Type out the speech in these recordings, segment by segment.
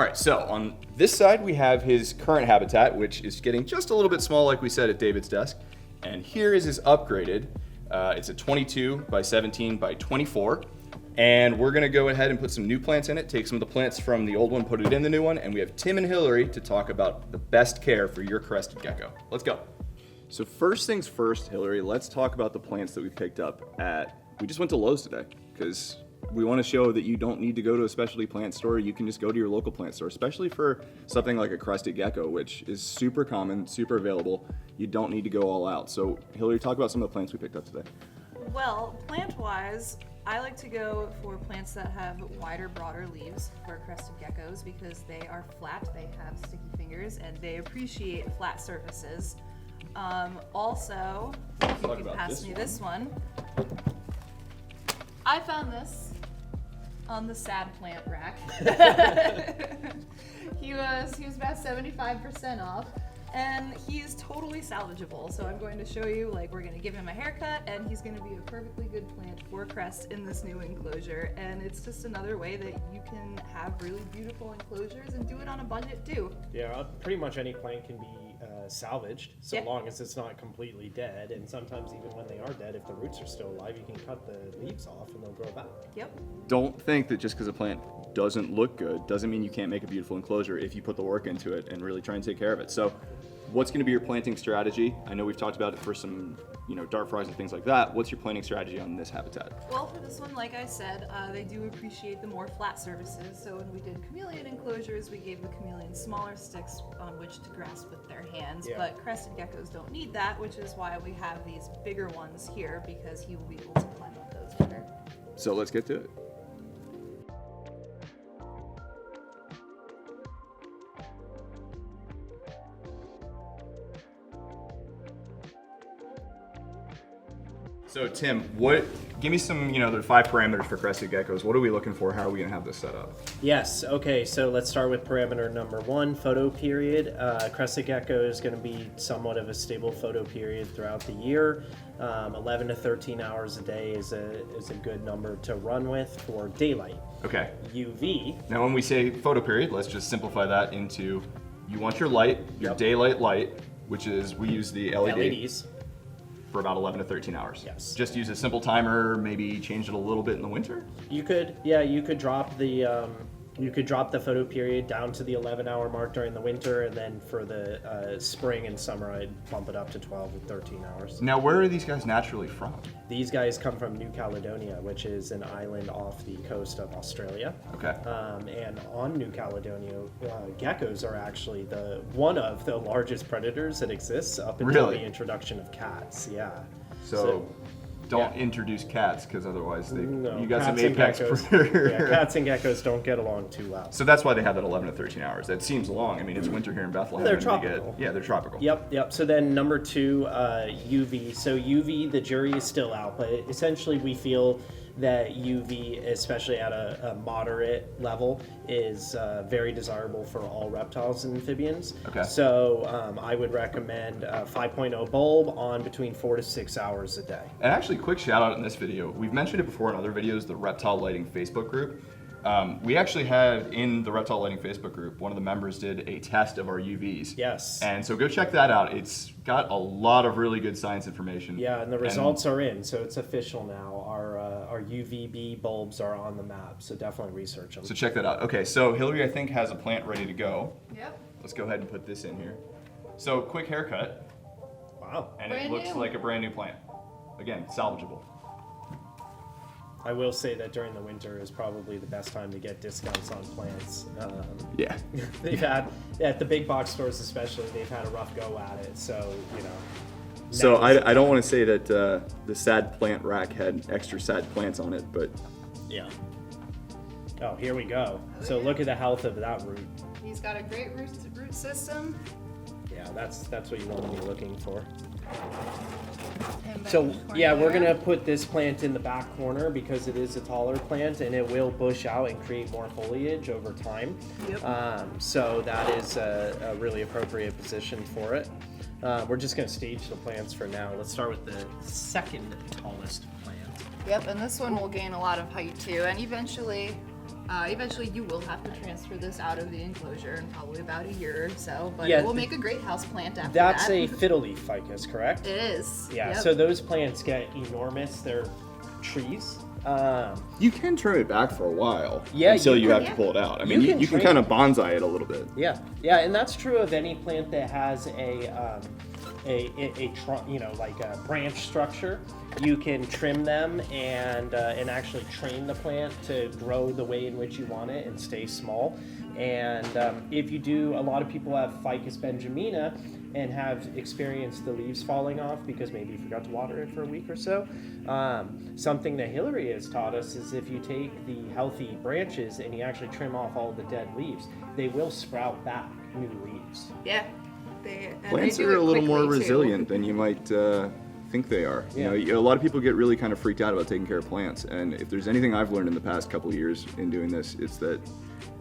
All right, so on this side we have his current habitat, which is getting just a little bit small, like we said, at David's desk. And here is his upgraded. It's a 22 by 17 by 24. And we're gonna go ahead and put some new plants in it, take some of the plants from the old one, put it in the new one, and we have Tim and Hillary to talk about the best care for your crested gecko. Let's go. So first things first, Hillary, let's talk about the plants that we picked up we just went to Lowe's today, because we want to show that you don't need to go to a specialty plant store. You can just go to your local plant store, especially for something like a crested gecko, which is super common, super available. You don't need to go all out. So Hillary, talk about some of the plants we picked up today. Well, plant-wise, I like to go for plants that have wider, broader leaves for crested geckos because they are flat, they have sticky fingers, and they appreciate flat surfaces. Also, if you can pass me this one, I found this on the sad plant rack. He was about 75% off. And he's totally salvageable. So I'm going to show you, we're going to give him a haircut, and he's going to be a perfectly good plant for Crest in this new enclosure. And it's just another way that you can have really beautiful enclosures and do it on a budget too. Yeah, pretty much any plant can be salvaged, so long as it's not completely dead. And sometimes even when they are dead, if the roots are still alive, you can cut the leaves off and they'll grow back. Yep. Don't think that just because a plant doesn't look good doesn't mean you can't make a beautiful enclosure if you put the work into it and really try and take care of it. So what's going to be your planting strategy? I know we've talked about it for some, dart fries and things like that. What's your planting strategy on this habitat? Well, for this one, like I said, they do appreciate the more flat surfaces. So when we did chameleon enclosures, we gave the chameleons smaller sticks on which to grasp with their hands. Yeah. But crested geckos don't need that, which is why we have these bigger ones here, because he will be able to climb up those better. So let's get to it. So Tim, give me some, the 5 parameters for crested geckos. What are we looking for? How are we gonna have this set up? Yes, okay, so let's start with parameter number 1, photo period. Crested gecko is gonna be somewhat of a stable photo period throughout the year. 11 to 13 hours a day is a good number to run with for daylight. Okay. UV. Now when we say photo period, let's just simplify that into, you want your light, your daylight light, which is, we use the LEDs. For about 11 to 13 hours. Yes. Just use a simple timer, maybe change it a little bit in the winter? You could drop the photo period down to the 11-hour mark during the winter, and then for the spring and summer, I'd bump it up to 12 to 13 hours. Now, where are these guys naturally from? These guys come from New Caledonia, which is an island off the coast of Australia. Okay. And on New Caledonia, geckos are actually one of the largest predators that exists up until the introduction of cats. Yeah. So don't introduce cats, because otherwise you got some cats and apex geckos. predator. Yeah, cats and geckos don't get along too well. So that's why they have that 11 to 13 hours. That seems long. I mean, it's winter here in Bethlehem. They're tropical. They're tropical. Yep. So then number 2, UV. So UV, the jury is still out, but essentially we feel that UV, especially at a moderate level, is very desirable for all reptiles and amphibians. Okay. So I would recommend a 5.0 bulb on between 4 to 6 hours a day. And actually, quick shout out in this video. We've mentioned it before in other videos, the Reptile Lighting Facebook group. We actually had in the Reptile Lighting Facebook group, one of the members did a test of our UVs. Yes. And so go check that out. It's got a lot of really good science information. Yeah, and the results are in, so it's official now. Our UVB bulbs are on the map, so definitely research them. So check that out. Okay, so Hillary, I think, has a plant ready to go. Yep. Let's go ahead and put this in here. So quick haircut. Wow. And Brand it looks new. like a brand new plant. Again, salvageable. I will say that during the winter is probably the best time to get discounts on plants. Yeah. They've had, at the big box stores especially, they've had a rough go at it, so, So I don't want to say that the sad plant rack had extra sad plants on it, but Yeah. Oh, here we go. So look at the health of that root. He's got a great root system. Yeah, that's what you want to be looking for. And So back in the yeah, corner we're there. gonna put this plant in the back corner because it is a taller plant and it will bush out and create more foliage over time. Yep. So that is a really appropriate position for it. We're just gonna stage the plants for now. Let's start with the second tallest plant. Yep, and this one will gain a lot of height too, and eventually Eventually, you will have to transfer this out of the enclosure in probably about a year or so, but Yeah, it will make a great house plant after That's that. a fiddle leaf ficus, correct? It is. Yeah, Yep. so those plants get enormous. They're trees. You can trim it back for a while Yeah, until you you can. have to pull it out. I You mean, can you can trim kind of bonsai it a little bit. Yeah, and that's true of any plant that has like a branch structure. You can trim them and actually train the plant to grow the way in which you want it and stay small. And if you do, a lot of people have Ficus benjamina and have experienced the leaves falling off because maybe you forgot to water it for a week or so. Something that Hillary has taught us is if you take the healthy branches and you actually trim off all the dead leaves, they will sprout back new leaves. Yeah. Plants they do are it a little more quickly, too. resilient than you might think they are. Yeah. You know, a lot of people get really kind of freaked out about taking care of plants, and if there's anything I've learned in the past couple of years in doing this, it's that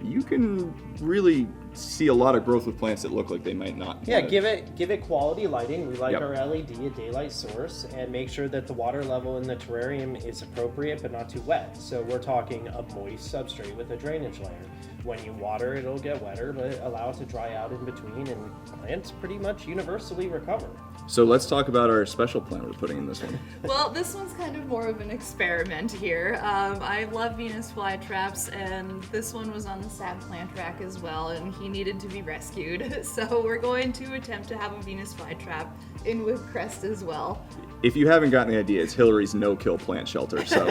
you can really see a lot of growth with plants that look like they might not. Yeah, give it quality lighting. We like Yep. our LED, a daylight source, and make sure that the water level in the terrarium is appropriate but not too wet. So we're talking a moist substrate with a drainage layer. When you water, it'll get wetter, but allow it to dry out in between, and plants pretty much universally recover. So let's talk about our special plant we're putting in this one. Well, this one's kind of more of an experiment here. I love Venus flytraps, and this one was on the sad plant rack as well, and he needed to be rescued. So we're going to attempt to have a Venus flytrap in with Crest as well. If you haven't gotten the idea, it's Hillary's no-kill plant shelter. So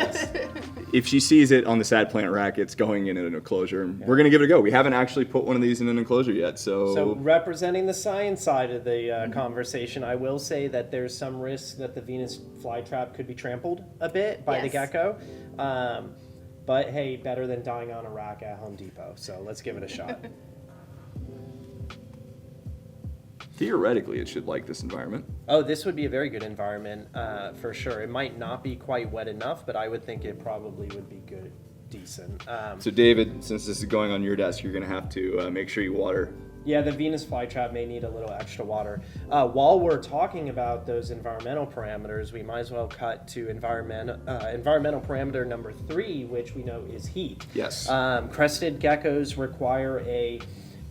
if she sees it on the sad plant rack, it's going in an enclosure. And we're going to give it a go. We haven't actually put one of these in an enclosure yet. So representing the science side of the conversation, I will say that there's some risk that the Venus flytrap could be trampled a bit by the Yes. gecko. But hey, better than dying on a rack at Home Depot. So let's give it a shot. Theoretically, it should like this environment. Oh, this would be a very good environment for sure. It might not be quite wet enough, but I would think it probably would be good, decent. So David, since this is going on your desk, you're going to have to make sure you water. Yeah, the Venus flytrap may need a little extra water. While we're talking about those environmental parameters, we might as well cut to environmental parameter number 3, which we know is heat. Yes. Crested geckos require a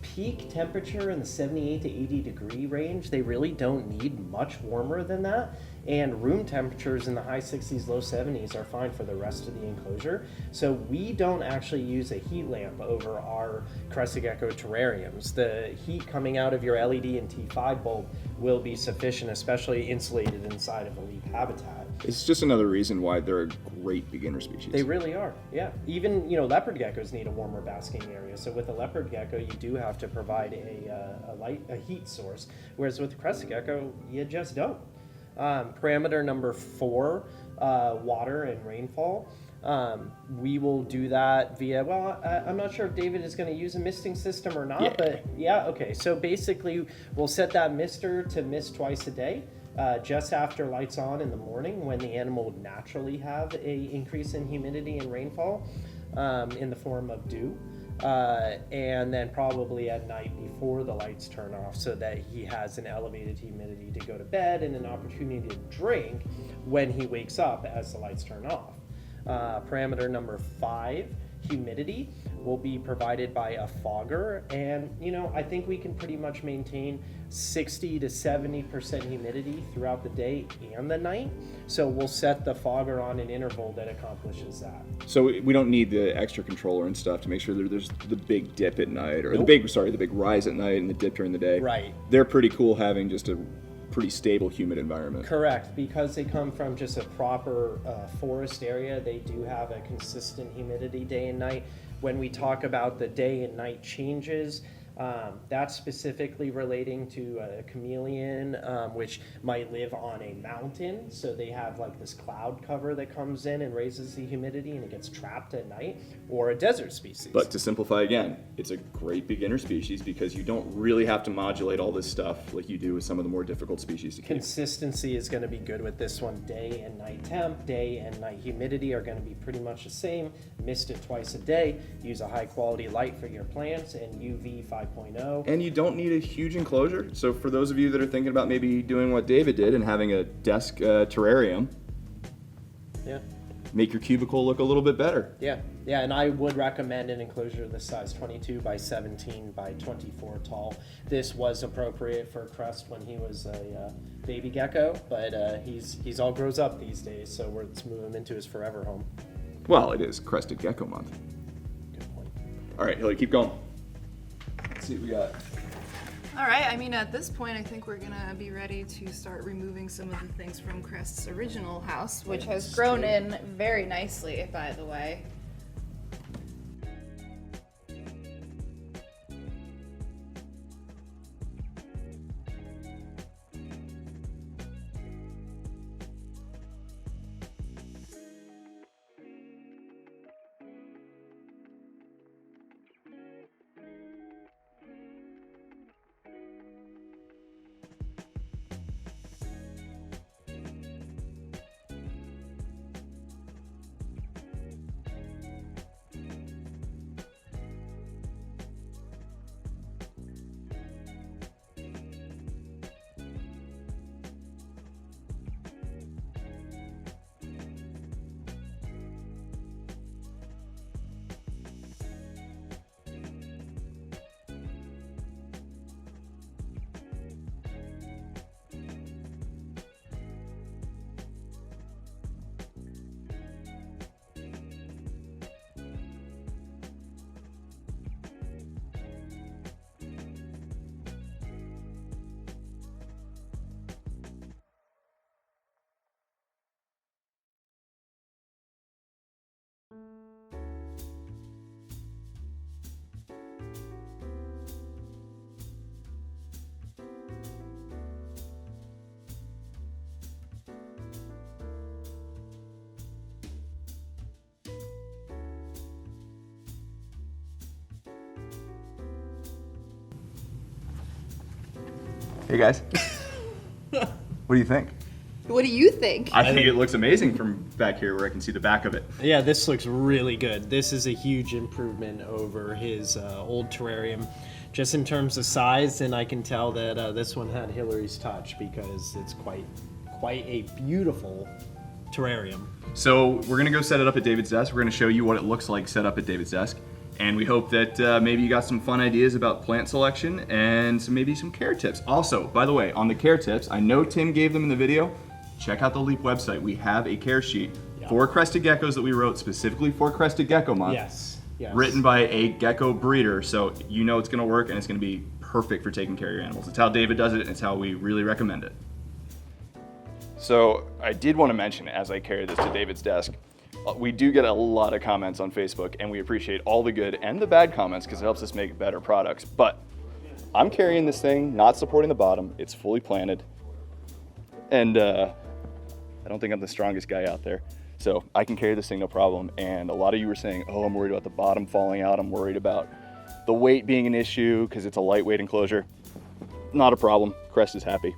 peak temperature in the 78 to 80 degree range. They really don't need much warmer than that. And room temperatures in the high 60s, low 70s are fine for the rest of the enclosure. So we don't actually use a heat lamp over our Crested Gecko terrariums. The heat coming out of your LED and T5 bulb will be sufficient, especially insulated inside of a leaf habitat. It's just another reason why they're a great beginner species. They really are, yeah. Even, leopard geckos need a warmer basking area. So with a leopard gecko, you do have to provide a heat source, whereas with Crested Gecko, you just don't. Parameter number 4, water and rainfall. We will do that via, I'm not sure if David is going to use a misting system or not, but yeah, okay. So basically, we'll set that mister to mist twice a day. Just after lights on in the morning, when the animal would naturally have a increase in humidity and rainfall in the form of dew, and then probably at night before the lights turn off, so that he has an elevated humidity to go to bed and an opportunity to drink when he wakes up as the lights turn off. Parameter number 5, humidity, will be provided by a fogger, and I think we can pretty much maintain 60 to 70% humidity throughout the day and the night. So we'll set the fogger on an interval that accomplishes that. So we don't need the extra controller and stuff to make sure that there's the big dip at night, or Nope. the big rise at night and the dip during the day. Right. They're pretty cool having just a pretty stable, humid environment. Correct, because they come from just a proper forest area. They do have a consistent humidity day and night. When we talk about the day and night changes, that's specifically relating to a chameleon, which might live on a mountain. So they have like this cloud cover that comes in and raises the humidity and it gets trapped at night, or a desert species. But to simplify again, it's a great beginner species because you don't really have to modulate all this stuff like you do with some of the more difficult species to keep. Consistency is going to be good with this one. Day and night temp, day and night humidity are going to be pretty much the same. Mist it twice a day. Use a high quality light for your plants and UV 5.0. And you don't need a huge enclosure. So for those of you that are thinking about maybe doing what David did and having a desk terrarium, Yeah. make your cubicle look a little bit better. Yeah, and I would recommend an enclosure this size, 22 by 17 by 24 tall. This was appropriate for Crest when he was a baby gecko, but he's all grows up these days, so let's move him into his forever home. Well, it is Crested Gecko Month. Good point. All right, Hilly, keep going. Let's see what we got. All right, I mean, at this point, I think we're gonna be ready to start removing some of the things from Crest's original house, which has grown in very nicely, by the way. Hey guys, what do you think? What do you think? I think it looks amazing from back here where I can see the back of it. Yeah, this looks really good. This is a huge improvement over his old terrarium, just in terms of size, and I can tell that this one had Hillary's touch because it's quite a beautiful terrarium. So we're gonna go set it up at David's desk. We're gonna show you what it looks like set up at David's desk. And we hope that maybe you got some fun ideas about plant selection and maybe some care tips. Also, by the way, on the care tips, I know Tim gave them in the video. Check out the Leap website. We have a care sheet for crested geckos that we wrote specifically for Crested Gecko Month. Yes. Written by a gecko breeder, so you know it's gonna work and it's gonna be perfect for taking care of your animals. It's how David does it and it's how we really recommend it. So I did want to mention as I carry this to David's desk, we do get a lot of comments on Facebook and we appreciate all the good and the bad comments because it helps us make better products. But I'm carrying this thing, not supporting the bottom. It's fully planted. And I don't think I'm the strongest guy out there. So I can carry this thing no problem. And a lot of you were saying, oh, I'm worried about the bottom falling out. I'm worried about the weight being an issue because it's a lightweight enclosure. Not a problem. Crest is happy.